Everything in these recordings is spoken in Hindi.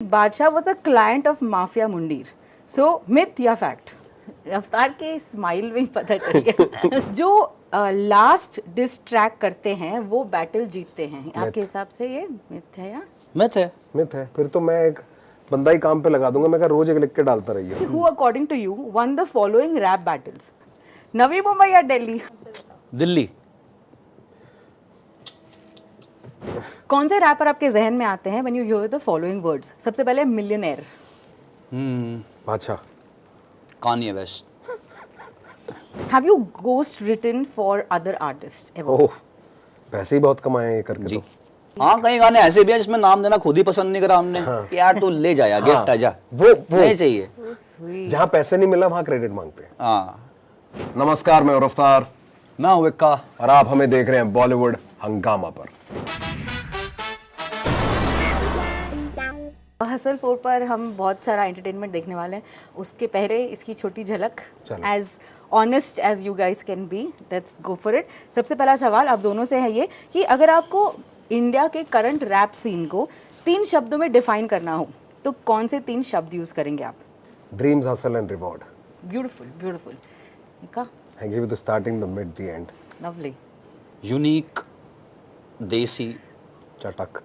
बादशाह was a client of Mafia Mundeer. So myth या फैक्ट? रफ्तार के स्माइल में ही पता चल गया. जो लास्ट डिस ट्रैक करते हैं वो बैटल जीतते हैं. आपके हिसाब से ये मिथ है या? मिथ है. मिथ है. फिर तो मैं एक बंदा ही काम पे लगा दूंगा. मैं रोज एक लिख के डालता रहिए. Who according to you won the following rap battles? Navi Mumbai या दिल्ली? दिल्ली. कौन से रैपर आपके जहन में आते हैं when you hear the following words? सबसे पहले मिलियनेयर. अच्छा. Kanye West. Have you ghost written for other artists ever? ओह, पैसे ही बहुत कमाए हैं ये करके. जी. तो हाँ, कई गाने ऐसे भी हैं जिसमें नाम देना खुद ही पसंद नहीं करा हमने. कि यार तू ले जा यार, गिफ्ट है जा. वो नहीं चाहिए. So sweet. जहाँ पैसे नहीं मिला वहाँ क्रेडिट मांगते हैं. हाँ. नमस्कार, मैं हूं रफ्तार मैं हूँ विक्का. और आप हमें देख रहे हैं बॉलीवुड हंगामा पर. हसल 4 पर हम बहुत सारा एंटरटेनमेंट देखने वाले हैं. उसके पहले इसकी छोटी झलक. चलो. As honest as you guys can be, let's go for it. सबसे पहला सवाल आप दोनों से है ये कि अगर आपको इंडिया के करंट रैप सीन को 3 शब्दों में डिफाइन करना हो तो कौन से 3 शब्द यूज करेंगे आप? Dreams, hustle and reward. Beautiful beautiful. निका, I give you the starting, the mid, the end. Lovely. Unique, desi. चटक.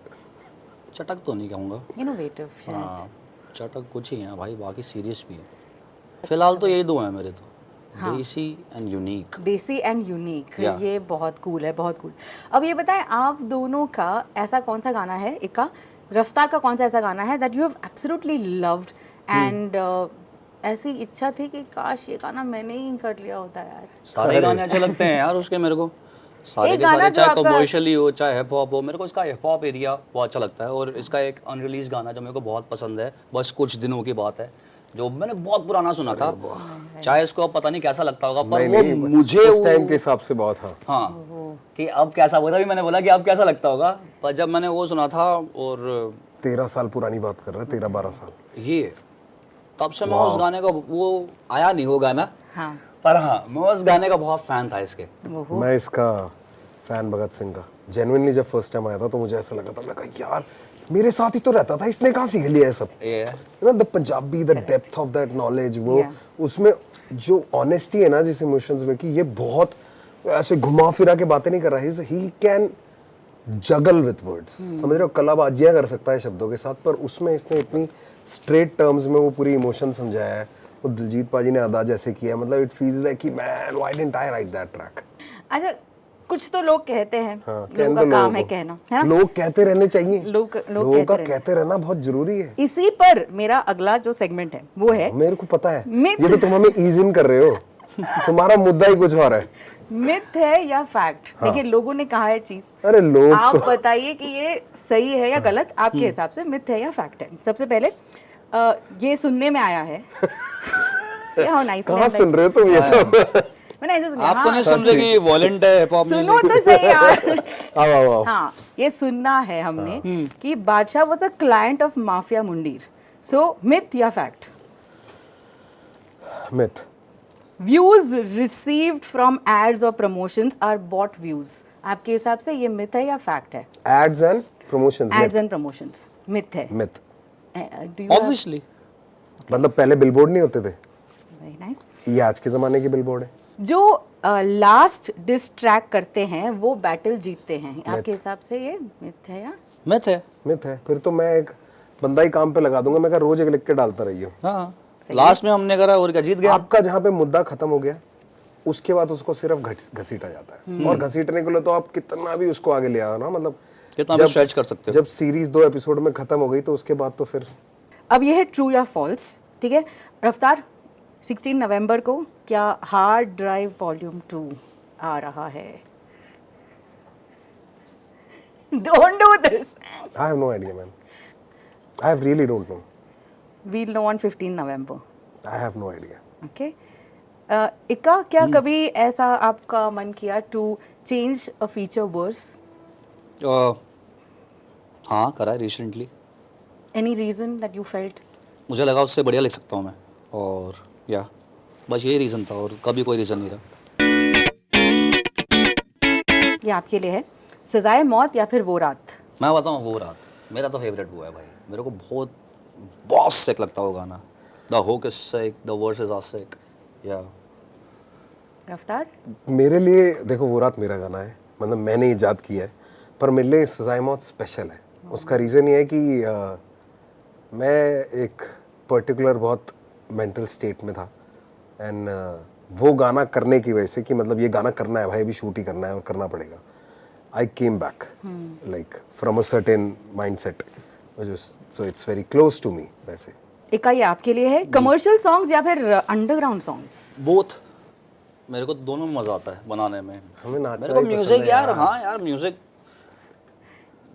चटक तो नहीं कहूँगा. इनोवेटिव शायद. हाँ, चटक कुछ ही है भाई, बाकी सीरियस भी है. फिलहाल तो यही 2 हैं मेरे तो. हाँ. देसी एंड यूनिक. देसी एंड यूनिक. Yeah. ये बहुत कूल है, बहुत कूल. अब ये बताएं आप दोनों का ऐसा कौन सा गाना है, एक का रफ्तार का कौन सा ऐसा गाना है that you have absolutely loved and ऐसी इच्छा थी कि काश ये गाना मैंने ही कर लिया होता यार. सारे गाने अच्छे लगते हैं यार उसके मेरे को. सारे एक के गाना सारे, जो चाहे आपका- कमर्शियली हो चाहे हिप हॉप हो, मेरे को इसका हिप हॉप एरिया बहुत अच्छा लगता है. और इसका एक अनरिलीज गाना जो मेरे को बहुत पसंद है, बस कुछ दिनों की बात है, जो मैंने बहुत पुराना सुना था. चाहे इसको अब पता नहीं कैसा लगता होगा, पर वो मुझे उस टाइम के हिसाब से बहुत. हाँ, हाँ कि अब कैसा, वो भी मैंने बोला कि अब कैसा लगता होगा, पर जब मैंने वो सुना था और 13 साल पुरानी बात कर रहा है. 13-12 साल. ये तब से मैं उस गाने का, वो आया नहीं वो गाना, हाँ. पर हाँ मैं उस गाने का बहुत फैन था इसके. मैं इसका फैन भगत सिंह का. जेन्युइनली जब फर्स्ट टाइम आया था तो मुझे ऐसा लगा था, मैं कहा यार मेरे साथ ही तो रहता था, इसने कहाँ सीख लिया है सब. ये you know the Punjabi, the depth of that knowledge, वो Yeah. उसमें जो ऑनेस्टी है ना जिस इमोशंस में, कि ये बहुत ऐसे घुमा फिरा के बातें नहीं कर रहा है. He can juggle with words. समझ रहे हो, कलाबाजियां कर सकता है शब्दों के साथ, पर उसमें इसने इतनी स्ट्रेट टर्म्स में वो पूरी इमोशन समझाया है. वो दिलजीत पाजी ने अदा जैसे किया, मतलब इट फील्स लाइक कि man why didn't I right that track. अच्छा, कुछ तो लोग कहते हैं. हाँ, लोगों का काम है कहना, है ना? लोग कहते रहने चाहिए. लोग लोगों का रहने- कहते रहना बहुत जरूरी है. इसी पर मेरा अगला जो सेगमेंट है वो है मेरे को पता है. Myth. ये तो तुम हमें ईज इन कर रहे हो. तुम्हारा मुद्दा ही कुछ और है. मिथ है या फैक्ट. देखिए लोगों ने कहा है चीज, अरे लोग आप तो बताइए कि ये सही है या गलत. आपके हिसाब से मिथ है या फैक्ट है? सबसे पहले ये सुनने में आया है. See how nice कहाँ I am, like- सुन रहे हो तुम ये सब. मैंने ऐसे सुना. आप तो हाँ, नहीं सुन रहे कि वॉलेंट है हिप हॉप सुनो तो सही यार. आओ आओ आओ. हाँ, ये सुनना है हमने कि Badshah was a client of Mafia Mundeer. So myth या fact? Myth. Views received from ads और प्रमोशंस आर बॉट व्यूज. आपके हिसाब से ये मिथ है या फैक्ट है? Ads and promotions. Ads and promotions myth है. Myth. Do you have- obviously. मतलब पहले बिलबोर्ड नहीं होते थे, Very nice. ये आज के जमाने के बिलबोर्ड है. जो लास्ट डिस ट्रैक करते हैं वो बैटल जीतते हैं. आपके हिसाब से ये मिथ है या? मिथ है. मिथ है. फिर तो मैं एक बंदा ही काम पे लगा दूंगा. मैं रोज एक लिख के डालता रहिए. हाँ, लास्ट में हमने करा और क्या, जीत गया. आपका जहाँ पे मुद्दा खत्म हो गया उसके बाद उसको सिर्फ घसीटा जाता है. और घसीटने के लिए तो आप कितना भी उसको आगे ले आओ ना, मतलब कितना भी स्ट्रेच कर सकते हो. जब सीरीज 2 एपिसोड में खत्म हो गई तो उसके बाद तो फिर अब ये है ट्रू या फॉल्स. ठीक है रफ्तार, 16 नवंबर को क्या हार्ड ड्राइव वॉल्यूम 2 आ रहा है? Don't do this. I have no idea man. I really don't know. We'll know on 15 November. I have no idea. Okay. इक्का, क्या कभी ऐसा आपका मन किया to change a feature verse? हाँ करा है recently. Any reason that you felt? मुझे लगा उससे बढ़िया लिख सकता हूँ मैं, और या बस यही रीज़न था और कभी कोई रीज़न नहीं रहा. ये आपके लिए है सजाए मौत या फिर वो रात? मैं बताऊँ, वो रात मेरा तो फेवरेट हुआ है भाई. मेरे को बहुत बहुत sick लगता है वो गाना. The hook is sick, the verses are sick. Yeah. रफ्तार? मेरे लिए देखो वो रात मेरा गाना है, मतलब मैंने इजाद किया है, पर मेरे लिए सजाए मौत स्पेशल है. उसका रीज़न ये है कि मैं एक पर्टिकुलर बहुत मेंटल स्टेट में था एंड वो गाना करने की वजह से कि मतलब ये गाना करना है भाई, अभी शूट ही करना है और करना पड़ेगा. I came back like from a certain mindset, so it's very close to me. वैसे इक्का ये आपके लिए है कमर्शियल सॉन्ग्स या फिर अंडरग्राउंड सॉन्ग्स? Both. मेरे को दोनों में मजा आता है बनाने में. हमें नाचना मेरे को ही पसंद म्यूजिक है यार, हाँ यार म्यूजिक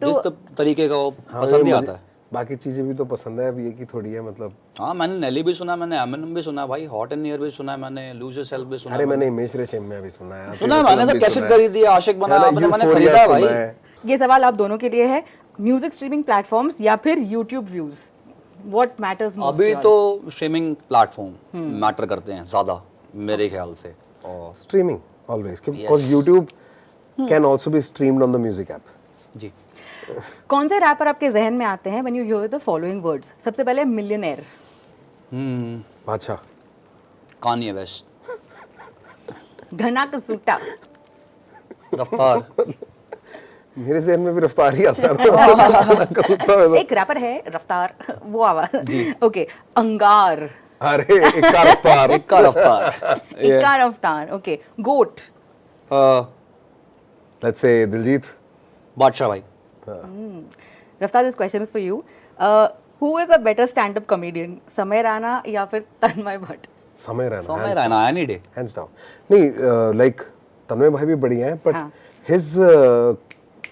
तो- जिस तरीके का वो हाँ, पसंद ही मुझे आता है. बाकी चीज़ें भी तो पसंद है, अब ये की थोड़ी है मतलब. हाँ मैंने नेली भी सुना, मैंने एमिनेम भी सुना भाई, हॉट एंड नियर भी सुना है मैंने, लूज योरसेल्फ भी सुना अरे है. मैंने हिमेश रेशमिया भी सुना है, सुना है मैंने, तो कैसेट खरीदी है, आशिक बना आपने, मैंने Euphoria खरीदा है सुना भाई. है. ये सवाल आप दोनों के लिए है. म्यूजिक स्ट्रीमिंग प्लेटफॉर्म्स या फिर YouTube views, what matters most? अभी तो स्ट्रीमिंग प्लेटफॉर्म मैटर करते हैं ज्यादा मेरे ख्याल से. और streaming always, because YouTube can also be streamed on the music app. जी. कौन से रैपर आपके जहन में आते हैं when you hear the following words? सबसे पहले मिलियनेयर. अच्छा, कान्ये वेस्ट. घना कसूटा. रफ्तार. मेरे जहन में भी रफ्तार ही आता है ना. कसूता है तो. एक रैपर है रफ्तार, वो आवाज. ओके. अंगार. अरे इक्का रफ्तार. इक्का रफ्तार. इक्का रफ्तार. Okay. Goat. Let's say Diljit. बादशाह भाई. रफ्तार, this question is for you. Who is a better stand up comedian, समय राणा या फिर तन्मय भट्ट? समय रहना, समय रहना एनी डे. Hands down. नहीं, लाइक तन्मय भाई भी बढ़िया है, बट हाँ. हिज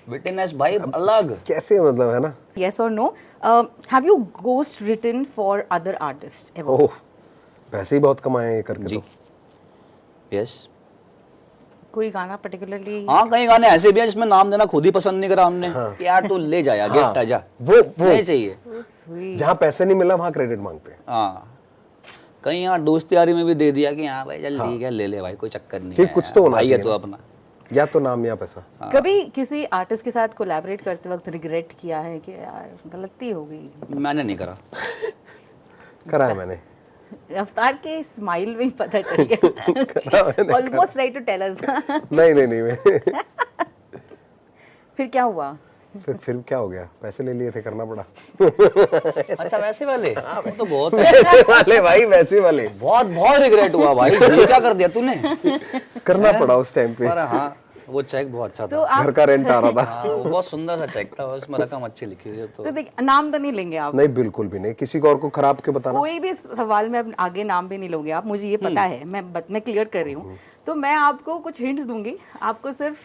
विटनेस भाई अलग. कैसे मतलब है ना. Yes or no? Have you ghost written for other artists ever? ओह, पैसे ही बहुत कमाए हैं ये करके. जी. तो यस. कोई गाना particularly? हाँ कई गाने ऐसे भी हैं जिसमें नाम देना खुद ही पसंद नहीं करा हमने. कि यार तू ले जा यार, गिफ्ट है जा. वो नहीं चाहिए. So sweet. जहाँ पैसे नहीं मिला वहाँ क्रेडिट मांगते हैं. हाँ कहीं यहाँ दोस्त यारी में भी दे दिया कि हाँ भाई चल ठीक है ले ले भाई, कोई चक्कर नहीं कि है. कुछ तो होना भाई है चाहिए तो ना. अपना. या तो नाम या पैसा. कभी किसी आर्टिस्ट के साथ कोलैबोरेट करते वक्त रिग्रेट किया है कि यार गलती हो गई? मैंने नहीं करा. करा है मैंने. रफ्तार के स्माइल में ही पता चल गया. Almost try to tell us. नहीं मैं फिर क्या हुआ? फिर क्या हो गया, पैसे ले लिए थे, करना पड़ा. अच्छा वैसे वाले वो तो बहुत है. वैसे वाले भाई, वैसे वाले बहुत बहुत रिग्रेट हुआ भाई. ये क्या कर दिया तूने. करना पड़ा उस टाइम पे. पर हाँ वो चेक बहुत अच्छा तो था. आप घर का रेंट आ रहा था. हाँ वो बहुत सुंदर सा चेक था, उसमें रकम अच्छी लिखी हुई है. तो तो देख, नाम तो नहीं लेंगे आप? नहीं बिल्कुल भी नहीं, किसी को और को खराब के बताना. कोई भी सवाल में अब आगे नाम भी नहीं लोगे आप, मुझे ये पता है. मैं क्लियर कर रही हूँ. तो मैं आपको कुछ हिंट्स दूंगी, आपको सिर्फ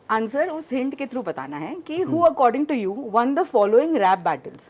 आंसर उस हिंट के थ्रू बताना है कि who according to you won the following rap battles,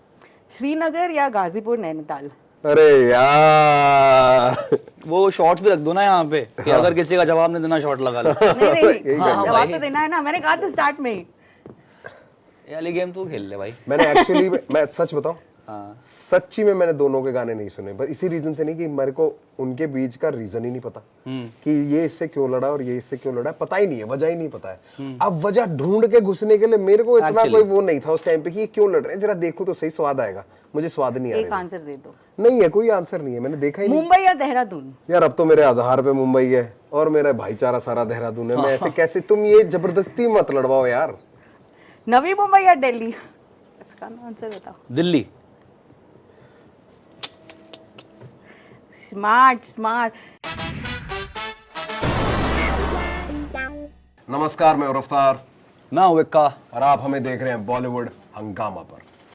Srinagar या गाजीपुर नैनीताल? अरे यार, वो शॉर्ट्स भी रख दो ना यहाँ पे कि अगर किसी का जवाब नहीं देना शॉर्ट लगा लो. नहीं हाँ, जवाब भाई. तो देना है ना, मैंने कहा था स्टार्ट में ही. ये वाली गेम तू खेल ले भाई. मैंने एक्चुअली मैं सच बताऊं, हाँ सच्ची में मैंने दोनों के गाने नहीं सुने, बस इसी रीजन से नहीं कि मेरे को उनके बीच का रीजन ही नहीं पता कि ये इससे क्यों लड़ा और ये इससे क्यों लड़ा. पता ही नहीं है, वजह ही नहीं पता है. अब वजह ढूंढ के घुसने के लिए मेरे को इतना Actually. कोई वो नहीं था उस टाइम पे कि ये क्यों लड़ रहे हैं, जरा देखो तो सही, स्वाद आएगा. मुझे स्वाद नहीं आ एक रहा. आंसर दे दो. नहीं है, कोई आंसर नहीं है, मैंने देखा ही नहीं. मुंबई या देहरादून? यार अब तो मेरे आधार पे मुंबई है और मेरा भाईचारा सारा देहरादून है. मैं ऐसे कैसे, तुम ये जबरदस्ती मत लड़वाओ यार. नवी मुंबई या दिल्ली? इसका आंसर बताओ. दिल्ली. स्मार्ट. नमस्कार, मैं रफ्तार मैं हूँ विक्का. और आप हमें देख रहे हैं बॉलीवुड हंगामा पर.